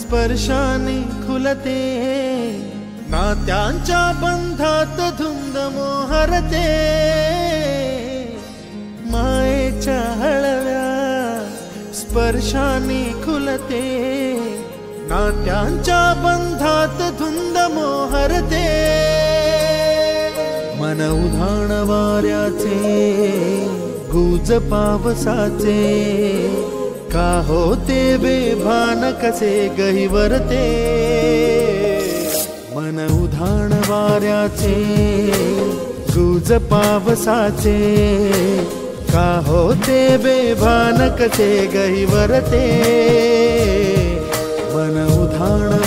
स्पर्शाने खुलते, नात्यांच्या बंधात धुंद मोहरते, मायेच्या हळव्या स्पर्शाने खुलते, नात्यांच्या बंधात धुंद मोहरते, मन उधाण वाऱ्याचे गुज पावसाचे, का होते बेभान कसे गहिवरते, मन उधाण वाऱ्याचे गुज पावसाचे, का होते बेभान कसे गहिवरते, मन उधाण